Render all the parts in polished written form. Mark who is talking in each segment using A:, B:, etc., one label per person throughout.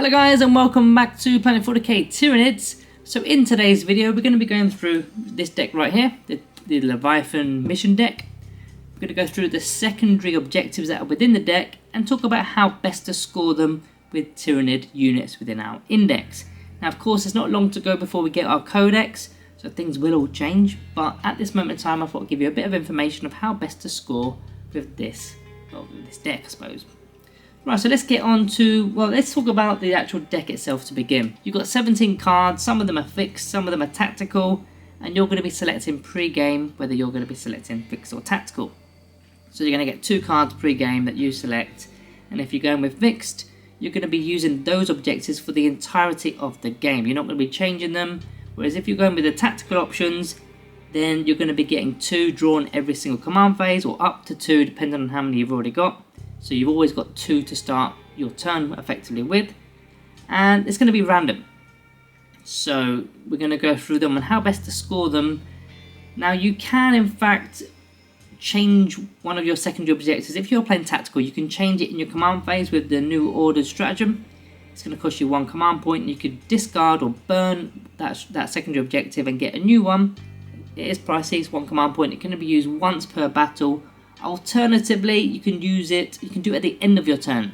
A: Hello guys and welcome back to Planet 40k Tyranids. So in today's video we're going to be going through this deck right here, the Leviathan mission deck. We're going to go through the secondary objectives that are within the deck and talk about how best to score them with Tyranid units within our index. Now of course it's not long to go before we get our codex, so things will all change, but at this moment in time I thought I'd give you a bit of information of how best to score with this deck I suppose. Right, so let's get on to, let's talk about the actual deck itself to begin. You've got 17 cards, some of them are fixed, some of them are tactical, and you're going to be selecting pre-game whether you're going to be selecting fixed or tactical. So you're going to get 2 cards pre-game that you select, and if you're going with fixed, you're going to be using those objectives for the entirety of the game. You're not going to be changing them, whereas if you're going with the tactical options, then you're going to be getting 2 drawn every single command phase, or up to 2 depending on how many you've already got. So you've always got 2 to start your turn effectively with, and it's going to be random. So we're going to go through them and how best to score them. Now you can in fact change one of your secondary objectives. If you're playing tactical, you can change it in your command phase with the new ordered stratagem. It's going to cost you 1 command point, and you could discard or burn that secondary objective and get a new one. It is pricey, it's 1 command point. It can be used once per battle. Alternatively, you can do it at the end of your turn.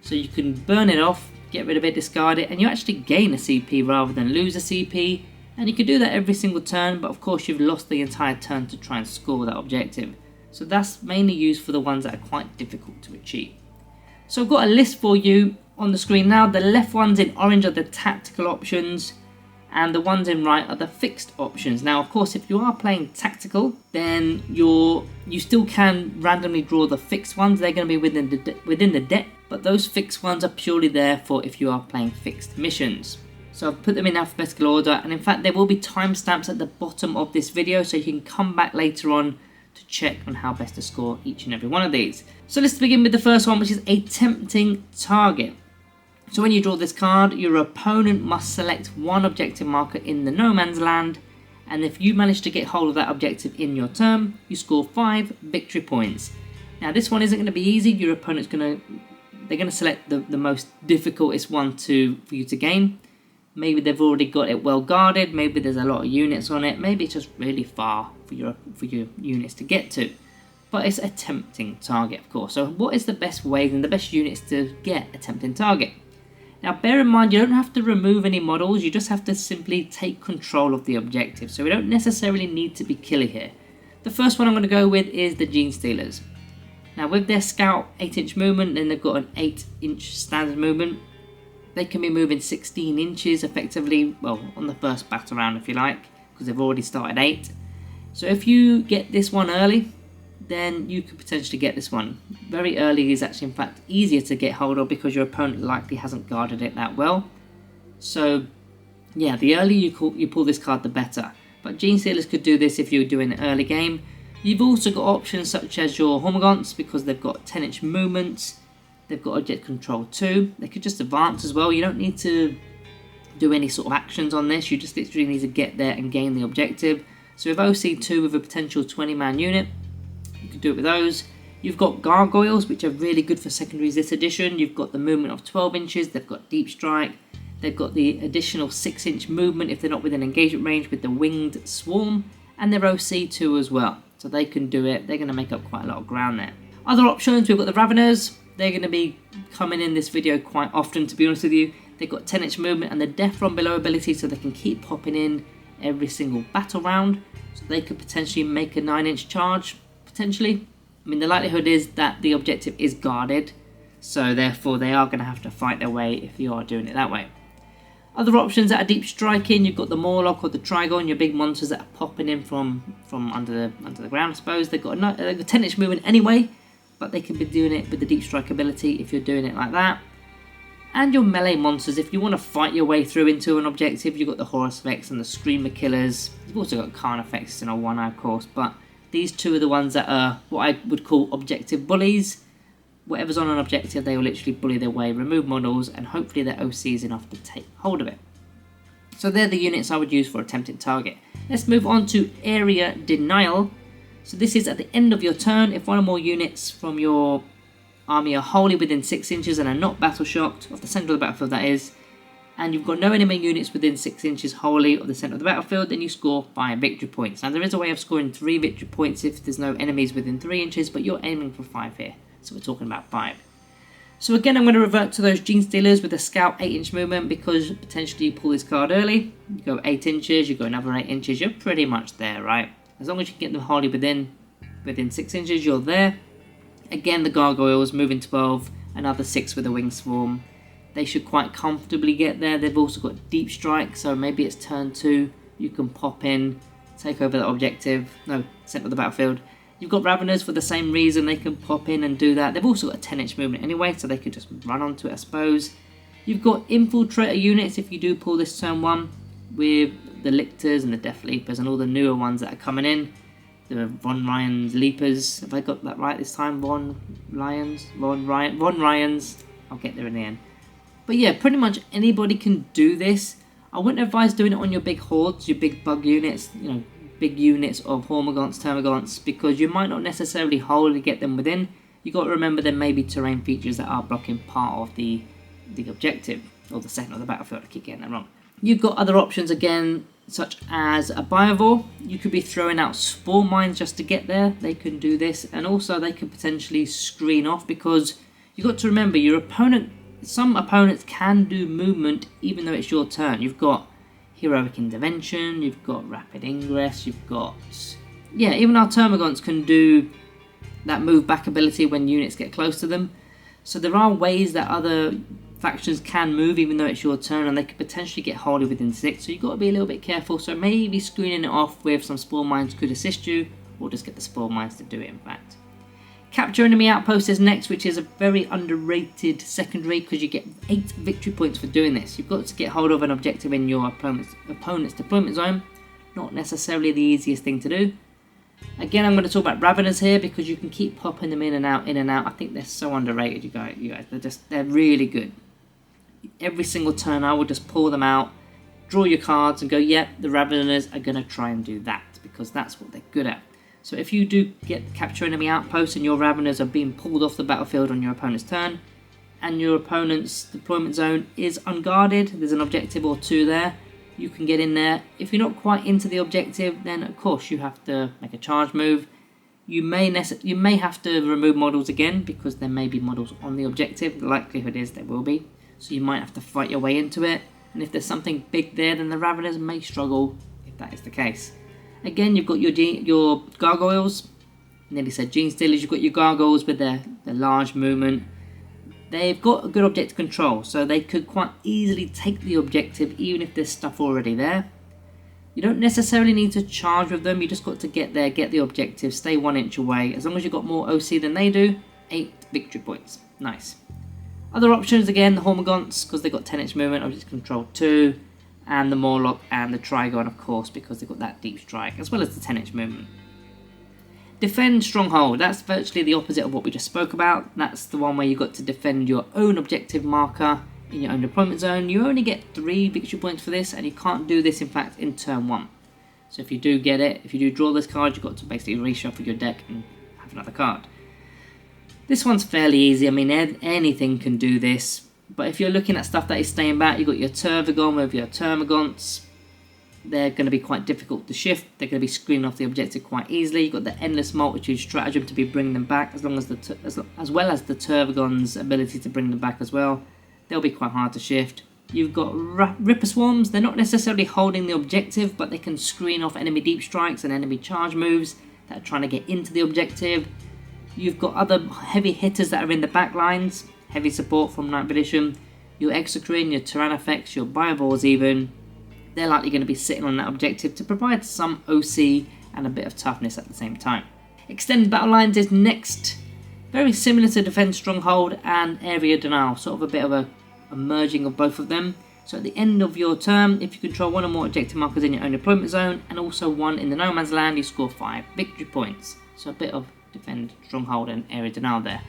A: So you can burn it off, get rid of it, discard it, and you actually gain a CP rather than lose a CP. And you can do that every single turn, but of course you've lost the entire turn to try and score that objective. So that's mainly used for the ones that are quite difficult to achieve. So I've got a list for you on the screen now. The left ones in orange are the tactical options, and the ones in right are the fixed options. Now of course if you are playing tactical, then you still can randomly draw the fixed ones. They're going to be within the deck, but those fixed ones are purely there for if you are playing fixed missions. So I've put them in alphabetical order, and in fact there will be timestamps at the bottom of this video, so you can come back later on to check on how best to score each and every one of these. So let's begin with the first one, which is a tempting target. So when you draw this card, your opponent must select one objective marker in the no man's land, and if you manage to get hold of that objective in your turn, you score 5 victory points. Now this one isn't going to be easy. Your opponent's going to select the most difficultest one for you to gain. Maybe they've already got it well guarded, maybe there's a lot of units on it, maybe it's just really far for your units to get to. But it's a tempting target of course. So what is the best way and the best units to get a tempting target? Now bear in mind you don't have to remove any models, you just have to simply take control of the objective. So we don't necessarily need to be killer here. The first one I'm going to go with is the Gene Stealers. Now with their scout 8-inch movement, then they've got an 8-inch standard movement. They can be moving 16 inches effectively, well on the first battle round if you like, because they've already started 8. So if you get this one early, then you could potentially get this one. Very early is actually in fact easier to get hold of because your opponent likely hasn't guarded it that well. So yeah, the earlier you pull this card the better. But Gene Stealers could do this if you're doing an early game. You've also got options such as your Hormagaunts because they've got 10-inch movements. They've got object control too. They could just advance as well. You don't need to do any sort of actions on this. You just literally need to get there and gain the objective. So with OC2 with a potential 20-man unit, you can do it with those. You've got Gargoyles, which are really good for secondaries this edition. You've got the movement of 12 inches. They've got deep strike. They've got the additional 6-inch movement if they're not within engagement range with the winged swarm. And they're OC2 as well. So they can do it. They're going to make up quite a lot of ground there. Other options, we've got the Raveners. They're going to be coming in this video quite often, to be honest with you. They've got 10-inch movement and the Death from Below ability, so they can keep popping in every single battle round. So they could potentially make a 9-inch charge. Potentially. I mean the likelihood is that the objective is guarded, so therefore they are going to have to fight their way if you are doing it that way. Other options that are deep striking, you've got the Morlock or the Trigon, your big monsters that are popping in from under the ground I suppose. They've got a 10-inch movement anyway, but they can be doing it with the deep strike ability if you're doing it like that. And your melee monsters, if you want to fight your way through into an objective, you've got the Horus Vex and the Screamer Killers. You've also got Carnifex and a 1-eye of course, but these two are the ones that are what I would call objective bullies. Whatever's on an objective, they will literally bully their way, remove models, and hopefully their OC is enough to take hold of it. So they're the units I would use for a tempting target. Let's move on to Area Denial. So this is at the end of your turn. If one or more units from your army are wholly within 6 inches and are not battle shocked, of the centre of the battlefield that is, and you've got no enemy units within 6 inches wholly of the centre of the battlefield, then you score 5 victory points. Now there is a way of scoring 3 victory points if there's no enemies within 3 inches, but you're aiming for 5 here, so we're talking about 5. So again, I'm going to revert to those Gene Stealers with a Scout 8-inch movement, because potentially you pull this card early, you go 8 inches, you go another 8 inches, you're pretty much there, right? As long as you can get them wholly within 6 inches, you're there. Again, the Gargoyles moving 12, another 6 with a Wing Swarm. They should quite comfortably get there. They've also got Deep Strike, so maybe it's turn 2, you can pop in, take over the objective, no, centre of the battlefield. You've got Raveners for the same reason, they can pop in and do that. They've also got a 10-inch movement anyway, so they could just run onto it, I suppose. You've got Infiltrator units if you do pull this turn 1, with the Lictors and the Death Leapers and all the newer ones that are coming in. The Von Ryans Leapers, have I got that right this time? Von Ryans? I'll get there in the end. But yeah, pretty much anybody can do this. I wouldn't advise doing it on your big hordes, your big bug units, you know, big units of Hormagaunts, Termagants, because you might not necessarily wholly get them within. You've got to remember there may be terrain features that are blocking part of the objective, or the second of the battlefield. I keep getting that wrong. You've got other options again, such as a Biovore. You could be throwing out Spore Mines just to get there. They can do this, and also they could potentially screen off, because you've got to remember your opponent, some opponents can do movement even though it's your turn. You've got Heroic Intervention, you've got Rapid Ingress, you've got... yeah, even our Termagants can do that move back ability when units get close to them. So there are ways that other factions can move even though it's your turn, and they could potentially get wholly within 6, so you've got to be a little bit careful. So maybe screening it off with some Spore Mines could assist you, or just get the Spore Mines to do it in fact. Capture Enemy Outpost is next, which is a very underrated secondary because you get 8 victory points for doing this. You've got to get hold of an objective in your opponent's deployment zone. Not necessarily the easiest thing to do. Again, I'm going to talk about Raveners here because you can keep popping them in and out, in and out. I think they're so underrated, you guys. They're really good. Every single turn I will just pull them out, draw your cards and go, yeah, the Raveners are going to try and do that because that's what they're good at. So if you do get Capture Enemy Outpost and your Raveners are being pulled off the battlefield on your opponent's turn, and your opponent's deployment zone is unguarded, there's an objective or 2 there, you can get in there. If you're not quite into the objective, then of course you have to make a charge move. You may have to remove models again because there may be models on the objective. The likelihood is there will be. So you might have to fight your way into it. And if there's something big there, then the Raveners may struggle if that is the case. Again, you've got your Gargoyles. Nearly said Gene Stealers. You've got your Gargoyles with their large movement. They've got a good objective control, so they could quite easily take the objective even if there's stuff already there. You don't necessarily need to charge with them, you just got to get there, get the objective, stay 1 inch away. As long as you've got more OC than they do, 8 victory points. Nice. Other options, again, the Hormagaunts, because they've got 10-inch movement, object control 2, and the Morlock and the Trigon, of course, because they've got that deep strike, as well as the 10-inch movement. Defend Stronghold, that's virtually the opposite of what we just spoke about. That's the one where you've got to defend your own objective marker in your own deployment zone. You only get 3 victory points for this, and you can't do this, in fact, in turn 1. So if you do get it, if you do draw this card, you've got to basically reshuffle your deck and have another card. This one's fairly easy. I mean, anything can do this. But if you're looking at stuff that is staying back, you've got your Tervigon with your Termagants. They're going to be quite difficult to shift. They're going to be screening off the objective quite easily. You've got the Endless Multitude stratagem to be bringing them back, as well as the Tervigon's ability to bring them back as well. They'll be quite hard to shift. You've got Ripper Swarms. They're not necessarily holding the objective, but they can screen off enemy deep strikes and enemy charge moves that are trying to get into the objective. You've got other heavy hitters that are in the back lines. Heavy support from 9th edition. Your Exocrine, your Tyrannofex, your Biovores even. They're likely going to be sitting on that objective to provide some OC and a bit of toughness at the same time. Extended Battle Lines is next. Very similar to Defend Stronghold and Area Denial. Sort of a bit of a merging of both of them. So at the end of your turn, if you control 1 or more objective markers in your own deployment zone and also 1 in the No Man's Land, you score 5 victory points. So a bit of Defend Stronghold and Area Denial there.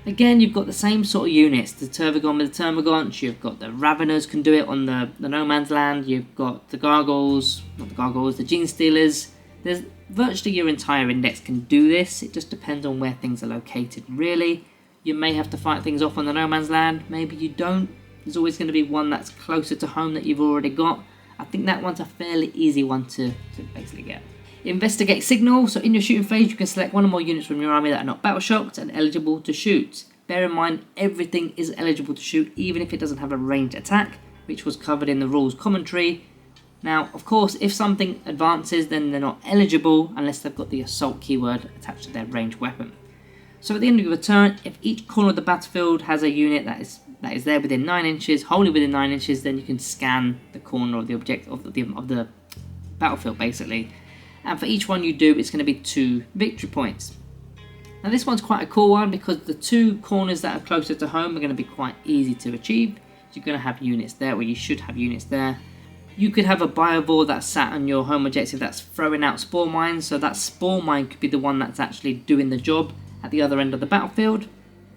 A: Again, you've got the same sort of units. The Tervigon with the Termagants, you've got the Raveners can do it on the No Man's Land, you've got the Gargoyles, the Gene Stealers. There's virtually your entire index can do this. It just depends on where things are located, really. You may have to fight things off on the no man's land, maybe you don't. There's always going to be one that's closer to home that you've already got. I think that one's a fairly easy one to basically get. Investigate signal. So in your shooting phase, you can select one or more units from your army that are not battle shocked and eligible to shoot. Bear in mind, everything is eligible to shoot, even if it doesn't have a ranged attack, which was covered in the rules commentary. Now, of course, if something advances, then they're not eligible unless they've got the assault keyword attached to their ranged weapon. So at the end of your turn, if each corner of the battlefield has a unit that is there within 9 inches, wholly within 9 inches, then you can scan the corner of the object of the battlefield basically. And for each one you do, it's going to be 2 victory points. Now this one's quite a cool one because the 2 corners that are closer to home are going to be quite easy to achieve. You're going to have units there, or you should have units there. You could have a biovore that's sat on your home objective that's throwing out spore mines, so that spore mine could be the one that's actually doing the job at the other end of the battlefield.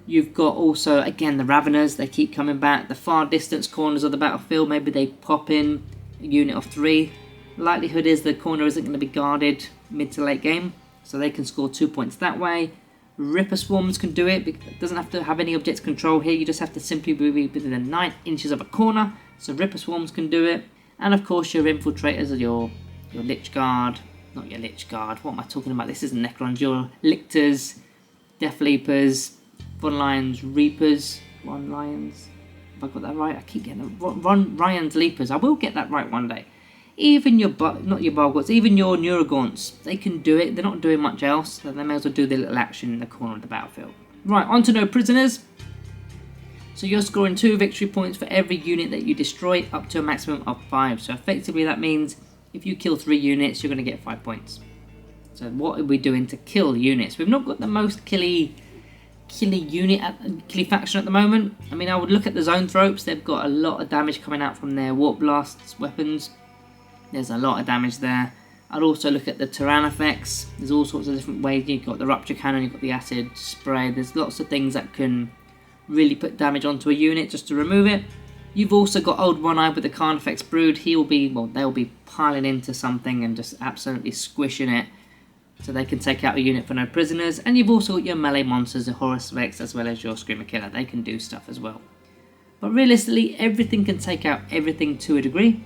A: You've got also, again, the Raveners, they keep coming back. The far distance corners of the battlefield, maybe they pop in a unit of 3. Likelihood is the corner isn't going to be guarded mid to late game, so they can score 2 points that way. Ripper Swarms can do it. It doesn't have to have any object control here, you just have to simply be within 9 inches of a corner, so Ripper Swarms can do it. And of course your Infiltrators are your Lich Guard, not your Lich Guard, what am I talking about, this isn't Necrons, your Lictors, Death Leapers, Von Lions, Reapers, Von Lions, have I got that right? I keep getting them, Ryan's Leapers, I will get that right one day. Even your, not your Bargots, even your Neurogaunts, they can do it, they're not doing much else, so they may as well do their little action in the corner of the battlefield. Right, on to no prisoners. So you're scoring 2 victory points for every unit that you destroy, up to a maximum of 5. So effectively that means if you kill 3 units, you're going to get 5 points. So what are we doing to kill units? We've not got the most killy faction at the moment. I mean, I would look at the Zoanthropes. They've got a lot of damage coming out from their Warp Blasts weapons. There's a lot of damage there. I'd also look at the Tyranids. There's all sorts of different ways. You've got the Rupture Cannon, you've got the Acid Spray. There's lots of things that can really put damage onto a unit just to remove it. You've also got Old One Eye with the Carnifex Brood. They'll be piling into something and just absolutely squishing it, so they can take out a unit for no prisoners. And you've also got your melee monsters, the Horus Vex, as well as your Screamer Killer. They can do stuff as well. But realistically, everything can take out everything to a degree.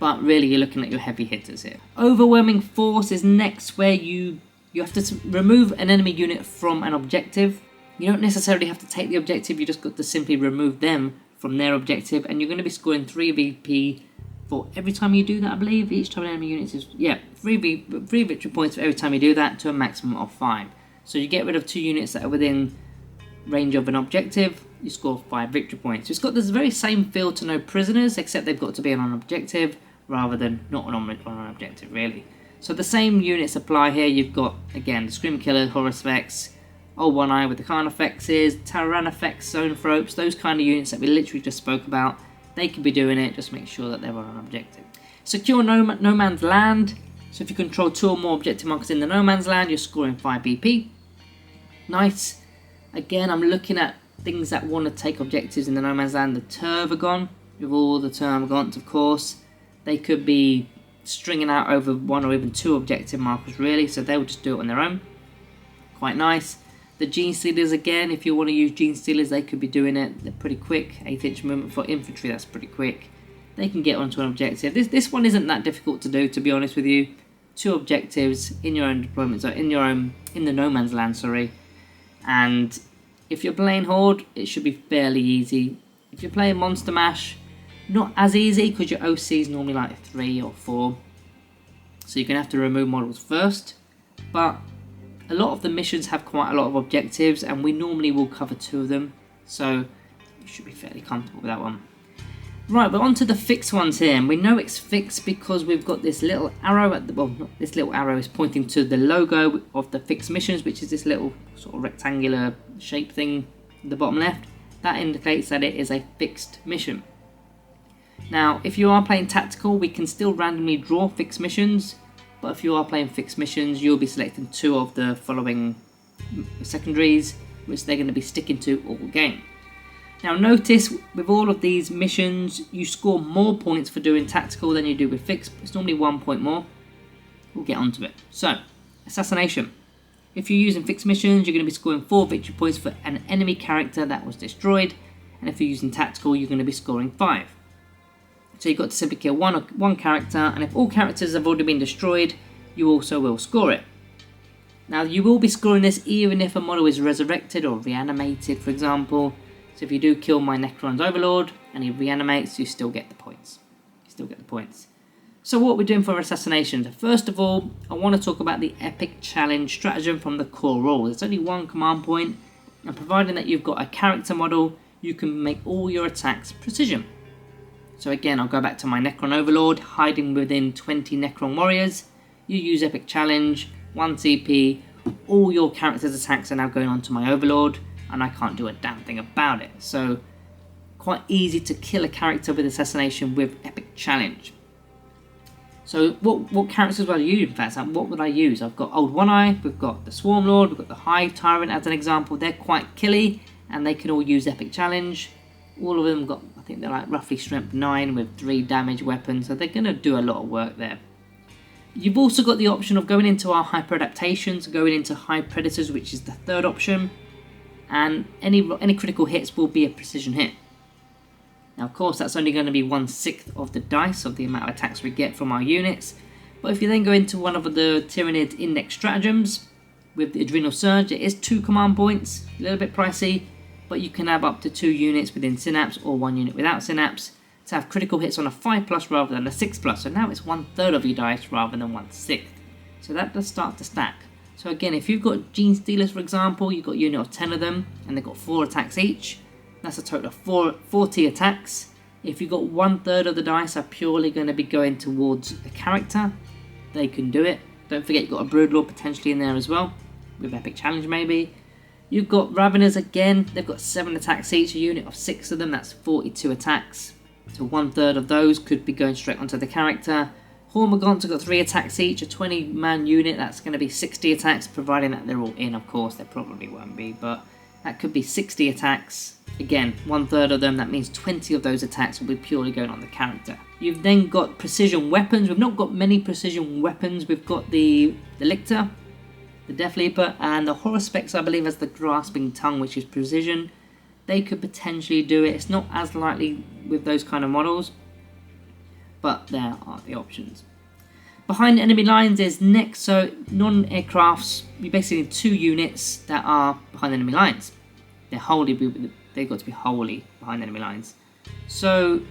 A: But really, you're looking at your heavy hitters here. Overwhelming Force is next, where you have to remove an enemy unit from an objective. You don't necessarily have to take the objective, you just got to simply remove them from their objective, and you're going to be scoring 3 VP for every time you do that, I believe. Each time an enemy unit is, 3 victory points for every time you do that, to a maximum of 5. So you get rid of 2 units that are within range of an objective, you score 5 victory points. It's got this very same feel to no prisoners, except they've got to be on an objective rather than not on an objective, really. So the same units apply here. You've got, again, the Scream Killer, Horus Vex, Old One Eye with the Carnifexes, Tyranids, Zoanthropes, those kind of units that we literally just spoke about. They could be doing it, just make sure that they're on an objective. Secure no man's land. So if you control 2 or more objective markers in the no man's land, you're scoring 5 BP. Nice. Again, I'm looking at things that want to take objectives in the no man's land. The Tervagon, with all the Termagants, of course. They could be stringing out over 1 or even 2 objective markers, really, so they'll just do it on their own. Quite nice. The Gene Stealers, again, if you want to use Gene Stealers, they could be doing it. They're pretty quick. 8-inch movement for infantry, that's pretty quick. They can get onto an objective. This one isn't that difficult to do, to be honest with you. 2 objectives in your own deployment, so in the no man's land, sorry. And if you're playing Horde, it should be fairly easy. If you're playing Monster Mash, not as easy, because your OC is normally like 3 or 4. So you're going to have to remove models first. But a lot of the missions have quite a lot of objectives, and we normally will cover 2 of them. So you should be fairly comfortable with that one. Right, we're on to the fixed ones here. And we know it's fixed because we've got this little arrow at the bottom. This little arrow is pointing to the logo of the fixed missions, which is this little sort of rectangular shape thing in the bottom left. That indicates that it is a fixed mission. Now, if you are playing tactical, we can still randomly draw fixed missions, but if you are playing fixed missions, you'll be selecting 2 of the following secondaries, which they're going to be sticking to all game. Now, notice with all of these missions, you score more points for doing tactical than you do with fixed. It's normally 1 point more. We'll get onto it. So, Assassination. If you're using fixed missions, you're going to be scoring 4 victory points for an enemy character that was destroyed, and if you're using tactical, you're going to be scoring 5. So you've got to simply kill one character, and if all characters have already been destroyed, you also will score it. Now you will be scoring this even if a model is resurrected or reanimated, for example. So if you do kill my Necron's Overlord and he reanimates, you still get the points. So what we're doing for Assassination, first of all, I want to talk about the Epic Challenge stratagem from the core rule. There's only one command point, and providing that you've got a character model, you can make all your attacks precision. So again, I'll go back to my Necron Overlord, hiding within 20 Necron Warriors. You use Epic Challenge, 1 CP, all your character's attacks are now going on to my Overlord, and I can't do a damn thing about it. So quite easy to kill a character with Assassination with Epic Challenge. So what characters would I use? In fact, what would I use? I've got Old One Eye, we've got the Swarm Lord, we've got the Hive Tyrant as an example. They're quite killy, and they can all use Epic Challenge. All of them got, I think they're like roughly strength 9 with 3 damage weapons, so they're going to do a lot of work there. You've also got the option of going into our hyper adaptations, going into High Predators, which is the third option, and any critical hits will be a precision hit. Now of course that's only going to be 1/6 of the dice of the amount of attacks we get from our units, but if you then go into one of the Tyranid index stratagems with the Adrenal Surge, it is 2 command points, a little bit pricey, but you can have up to 2 units within Synapse or 1 unit without Synapse to have critical hits on a 5+ rather than a 6+, so now it's 1/3 of your dice rather than 1/6. So that does start to stack. So again, if you've got Gene Stealers, for example, you've got a unit of 10 of them, and they've got 4 attacks each, that's a total of 40 attacks. If you've got 1/3 of the dice are purely going to be going towards a character, they can do it. Don't forget you've got a Broodlord potentially in there as well, with Epic Challenge maybe. You've got Raveners again, they've got 7 attacks each, a unit of 6 of them, that's 42 attacks. So 1/3 of those could be going straight onto the character. Hormagaunts have got 3 attacks each, a 20-man unit, that's going to be 60 attacks, providing that they're all in, of course, they probably won't be, but that could be 60 attacks. Again, 1/3 of them, that means 20 of those attacks will be purely going on the character. You've then got precision weapons. We've not got many precision weapons. We've got the Lictor, the Death Leaper, and the Horospex, I believe, has the Grasping Tongue, which is precision. They could potentially do it. It's not as likely with those kind of models, but there are the options. Behind enemy lines is next, so non-aircrafts, you basically need 2 units that are behind enemy lines. They've got to be wholly behind enemy lines. So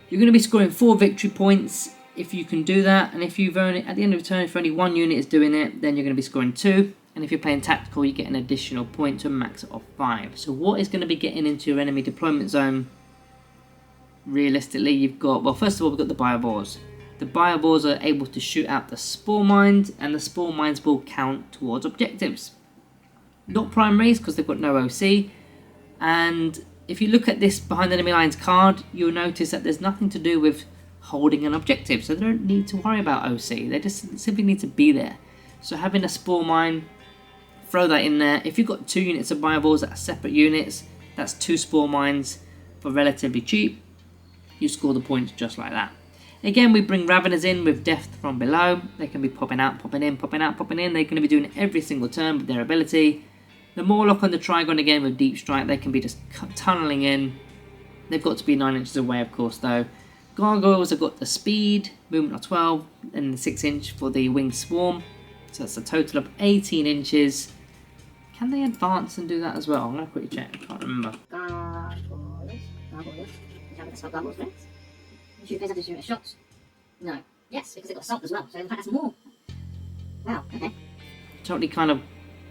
A: you're going to be scoring 4 victory points if you can do that, and if you've only, at the end of the turn, if only 1 unit is doing it, then you're going to be scoring 2. And if you're playing tactical, you get an additional point to a max of 5. So what is going to be getting into your enemy deployment zone? Realistically, you've got, well, first of all, we've got the Biobores. The Biobores are able to shoot out the Spore Mines, and the Spore Mines will count towards objectives. Not primaries, because they've got no OC. And if you look at this behind enemy lines card, you'll notice that there's nothing to do with holding an objective. So they don't need to worry about OC. They just simply need to be there. So having a Spore Mine, throw that in there. If you've got 2 units of Biobores that are separate units, that's 2 Spore Mines for relatively cheap. You score the points just like that. Again, we bring Raveners in with Death from below. They can be popping out, popping in, popping out, popping in. They're going to be doing it every single turn with their ability. The Morlock on the Trigon again with Deep Strike. They can be just tunneling in. They've got to be 9 inches away, of course, though. Gargoyles have got the speed, movement of 12, and the 6 inch for the Winged Swarm. So that's a total of 18 inches. Can they advance and do that as well? I'm going to quickly check. I can't remember.
B: Gargoyles. That's not gargoyles, right? Shoot, they have to shoot shots. No. Yes, because they've got assault as well. So in fact, that's more. Wow. Okay.
A: Totally kind of,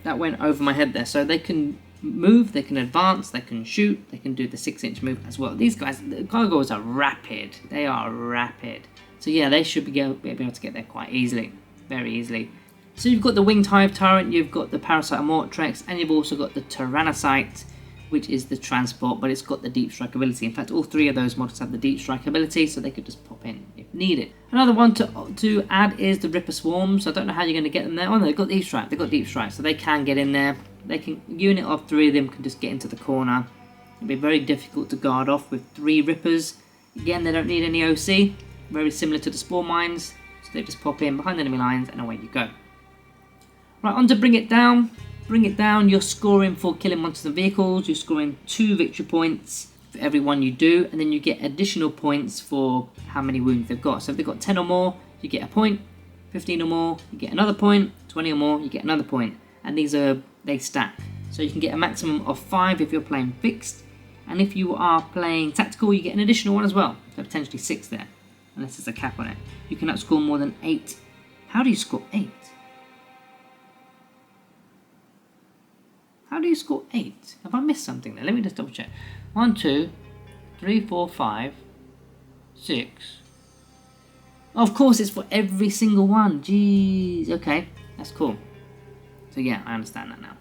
A: that went over my head there. So they can move, they can advance, they can shoot, they can do the 6 inch move as well. These guys, the gargoyles are rapid. They are rapid. So yeah, they should be able to get there quite easily. Very easily. So you've got the Winged Hive Tyrant, you've got the Parasite Mortrex, and you've also got the Tyrannocyte, which is the transport, but it's got the Deep Strike ability. In fact, all 3 of those models have the Deep Strike ability, so they could just pop in if needed. Another one to add is the Ripper Swarms. I don't know how you're going to get them there. Oh no, they've got Deep Strike. They've got Deep Strike, so they can get in there. They can, a unit of 3 of them can just get into the corner. It'll be very difficult to guard off with 3 Rippers. Again, they don't need any OC. Very similar to the Spore Mines, so they just pop in behind enemy lines and away you go. Right, on to bring it down. Bring it down, you're scoring for killing monsters and vehicles. You're scoring 2 victory points for every one you do, and then you get additional points for how many wounds they've got. So if they've got 10 or more, you get a point. 15 or more, you get another point. 20 or more, you get another point. And they stack. So you can get a maximum of 5 if you're playing fixed. And if you are playing tactical, you get an additional one as well. So potentially 6 there, unless there's a cap on it. You cannot score more than 8. How do you score 8? How do you score 8? Have I missed something there? Let me just double check. 1, 2, 3, 4, 5, 6. Oh, of course, it's for every single one. Jeez. Okay, that's cool. So yeah, I understand that now.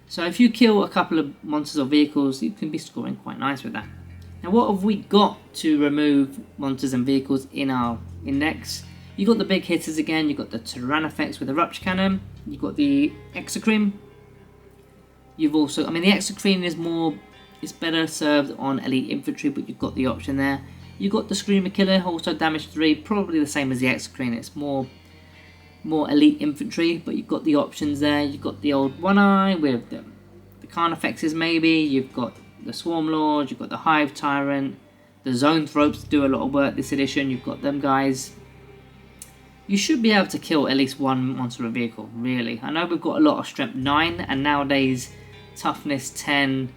A: So if you kill a couple of monsters or vehicles, you can be scoring quite nice with that. Now, what have we got to remove monsters and vehicles in our index? You've got the big hitters again. You've got the Tyranids with the Rupture Cannon. You've got the Exocrine. You've also, the Exocrine is it's better served on elite infantry, but you've got the option there. You've got the Screamer Killer, also damage 3, probably the same as the Exocrine. It's more elite infantry, but you've got the options there. You've got the old One Eye with the Carnifexes maybe. You've got the Swarm Lord. You've got the Hive Tyrant. The Zone Thropes do a lot of work this edition. You've got them guys. You should be able to kill at least one monster or vehicle, really. I know we've got a lot of strength 9, and nowadays toughness 10.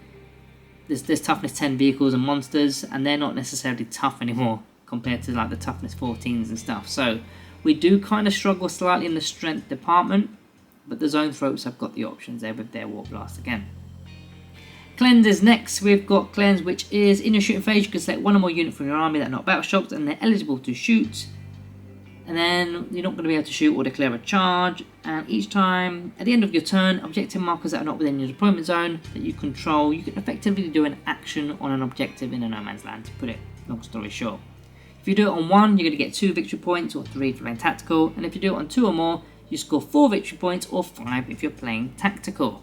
A: There's toughness 10 vehicles and monsters, and they're not necessarily tough anymore compared to like the toughness 14s and stuff. So we do kind of struggle slightly in the strength department, but the Zone Thropes have got the options there with their Warp Blast again. Cleanse is next. We've got Cleanse, which is in your shooting phase. You can select one or more units from your army that are not battle shocked, and they're eligible to shoot. And then you're not going to be able to shoot or declare a charge. And each time, at the end of your turn, objective markers that are not within your deployment zone that you control, you can effectively do an action on an objective in a no man's land, to put it long story short. If you do it on 1, you're going to get 2 victory points, or 3 if you're playing tactical. And if you do it on 2 or more, you score 4 victory points, or 5 if you're playing tactical.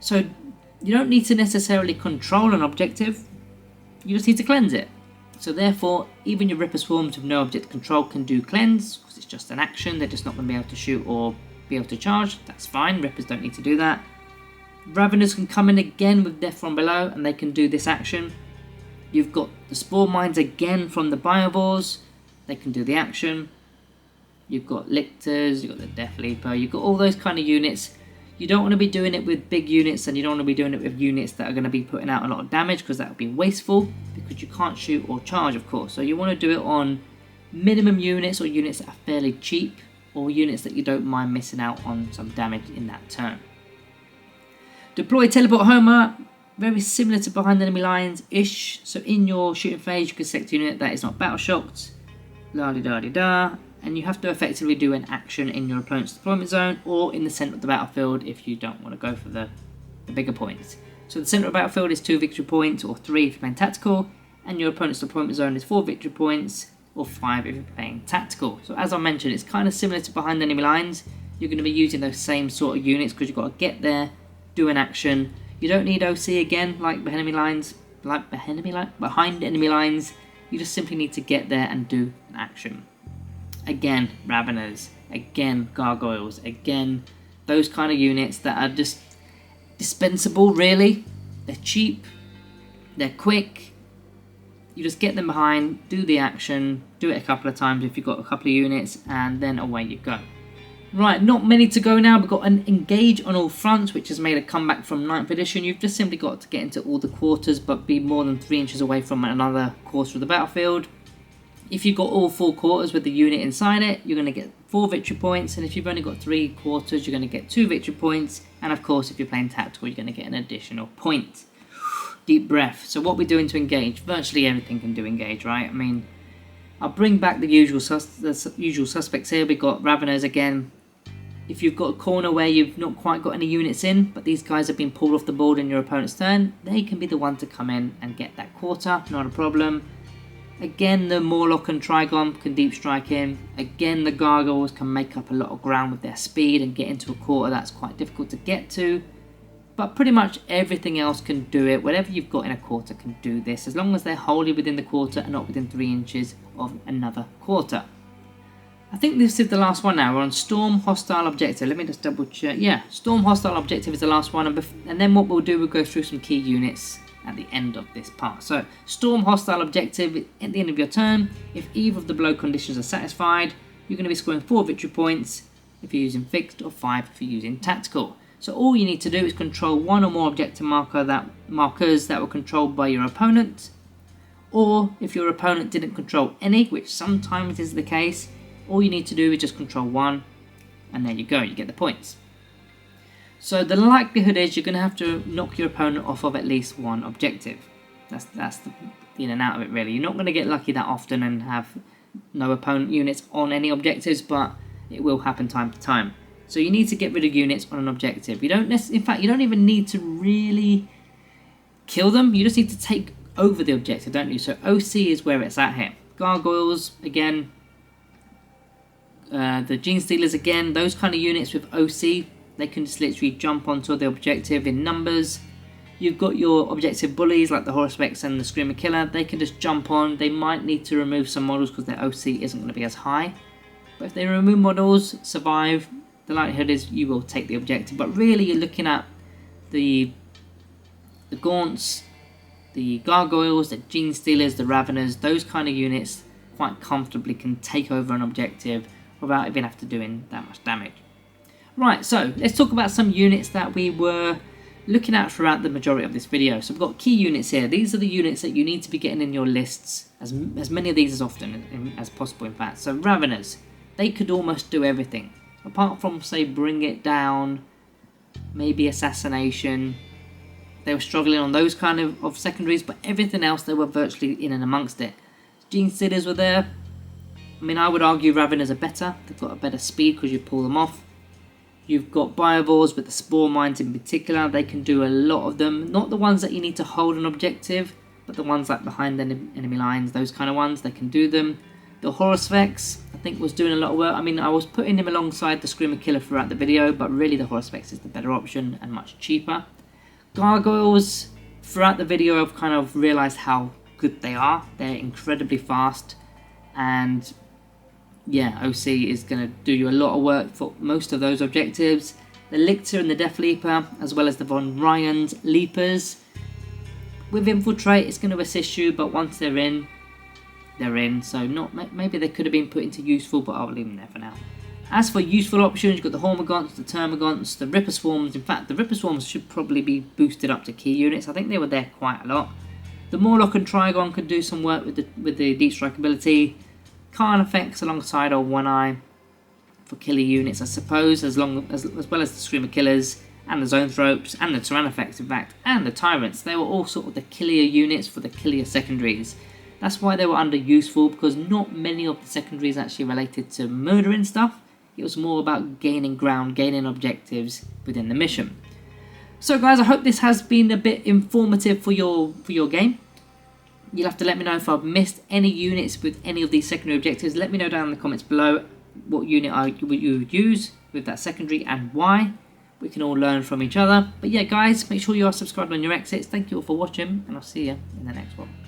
A: So you don't need to necessarily control an objective, you just need to cleanse it. So therefore, even your Ripper Swarms with no objective control can do cleanse, because it's just an action. They're just not going to be able to shoot or be able to charge. That's fine, Rippers don't need to do that. Raveners can come in again with Death from Below, and they can do this action. You've got the Spore Mines again from the Biovores. They can do the action. You've got Lictors, you've got the Death Leaper, you've got all those kind of units. You don't want to be doing it with big units, and you don't want to be doing it with units that are going to be putting out a lot of damage, because that would be wasteful, because you can't shoot or charge, of course. So you want to do it on minimum units, or units that are fairly cheap, or units that you don't mind missing out on some damage in that turn. Deploy Teleport Homer, very similar to Behind Enemy Lines-ish. So in your shooting phase, you can select a unit that is not battle shocked, la-di-da-di-da, and you have to effectively do an action in your opponent's deployment zone, or in the centre of the battlefield if you don't want to go for the bigger points. So the centre of the battlefield is 2 victory points, or 3 if you're playing tactical, and your opponent's deployment zone is 4 victory points, or 5 if you're playing tactical. So as I mentioned, it's kind of similar to Behind Enemy Lines. You're going to be using those same sort of units, because you've got to get there, do an action. You don't need OC again, like Behind Enemy Lines. Behind Enemy Lines, you just simply need to get there and do an action. Again, Raveners, again, Gargoyles, again, those kind of units that are just dispensable, really. They're cheap, they're quick. You just get them behind, do the action, do it a couple of times if you've got a couple of units, and then away you go. Right, not many to go now. We've got an Engage on all fronts, which has made a comeback from 9th edition. You've just simply got to get into all the quarters, but be more than 3 inches away from another quarter of the battlefield. If you've got all 4 quarters with the unit inside it, you're going to get 4 victory points, and if you've only got 3 quarters, you're going to get 2 victory points, and of course, if you're playing tactical, you're going to get an additional point. Deep breath. So what we're doing to engage, virtually everything can do engage, right? I mean, I'll bring back the usual suspects here. We've got Raveners again. If you've got a corner where you've not quite got any units in, but these guys have been pulled off the board in your opponent's turn, they can be the one to come in and get that quarter, not a problem. Again, the Morlock and Trigon can deep strike in. Again, the Gargoyles can make up a lot of ground with their speed and get into a quarter that's quite difficult to get to. But pretty much everything else can do it. Whatever you've got in a quarter can do this, as long as they're wholly within the quarter and not within 3 inches of another quarter. I think this is the last one now. We're on Storm Hostile Objective. Let me just double check. Yeah, Storm Hostile Objective is the last one. And then what we'll do, we'll go through some key units at the end of this part. So, Storm Hostile Objective, at the end of your turn, if either of the below conditions are satisfied, you're going to be scoring 4 victory points if you're using fixed, or 5 if you're using tactical. So all you need to do is control one or more objective markers that were controlled by your opponent. Or if your opponent didn't control any, which sometimes is the case, all you need to do is just control one, and there you go, you get the points. So the likelihood is you're going to have to knock your opponent off of at least one objective. That's the in and out of it really. You're not going to get lucky that often and have no opponent units on any objectives, but it will happen time to time. So you need to get rid of units on an objective. You don't in fact, you don't even need to really kill them. You just need to take over the objective, don't you? So OC is where it's at here. Gargoyles, again. The Gene Stealers, again. Those kind of units with OC, they can just literally jump onto the objective in numbers. You've got your objective bullies like the Horsepex and the Screamer Killer. They can just jump on. They might need to remove some models because their OC isn't going to be as high. But if they remove models, survive, the likelihood is you will take the objective. But really you're looking at the Gaunts, the Gargoyles, the Gene Stealers, the Raveners. Those kind of units quite comfortably can take over an objective without even having to doing that much damage. Right, so let's talk about some units that we were looking at throughout the majority of this video. So we've got key units here. These are the units that you need to be getting in your lists, as many of these as often as possible in fact. So Raveners, they could almost do everything. Apart from say Bring It Down, maybe Assassination. They were struggling on those kind of secondaries, but everything else they were virtually in and amongst it. Gene Stealers were there. I mean, I would argue Raveners are better. They've got a better speed because you pull them off. You've got Biovores with the Spore Mines in particular. They can do a lot of them. Not the ones that you need to hold an objective, but the ones like behind the enemy lines, those kind of ones, they can do them. The Horsepex, I think, was doing a lot of work. I mean, I was putting him alongside the Screamer Killer throughout the video, but really the Horsepex is the better option and much cheaper. Gargoyles, throughout the video I've kind of realised how good they are. They're incredibly fast, and yeah, OC is going to do you a lot of work for most of those objectives. The Lictor and the Death Leaper, as well as the Von Ryan's Leapers. With Infiltrate, it's going to assist you, but once they're in, they're in. So maybe they could have been put into useful, but I'll leave them there for now. As for useful options, you've got the Hormagaunts, the Termagants, the Ripper Swarms. In fact, the Ripper Swarms should probably be boosted up to key units. I think they were there quite a lot. The Morlock and Trigon could do some work with the Deep Strike ability. Khan effects alongside our One Eye for killer units, I suppose, as well as the Screamer Killers and the Zoanthropes and the Tyrannifex, in fact, and the Tyrants. They were all sort of the killier units for the killier secondaries. That's why they were under useful, because not many of the secondaries actually related to murdering stuff. It was more about gaining ground, gaining objectives within the mission. So guys, I hope this has been a bit informative for your game. You'll have to let me know if I've missed any units with any of these secondary objectives. Let me know down in the comments below what unit you would use with that secondary and why. We can all learn from each other. But yeah guys, make sure you are subscribed on your exits. Thank you all for watching, and I'll see you in the next one.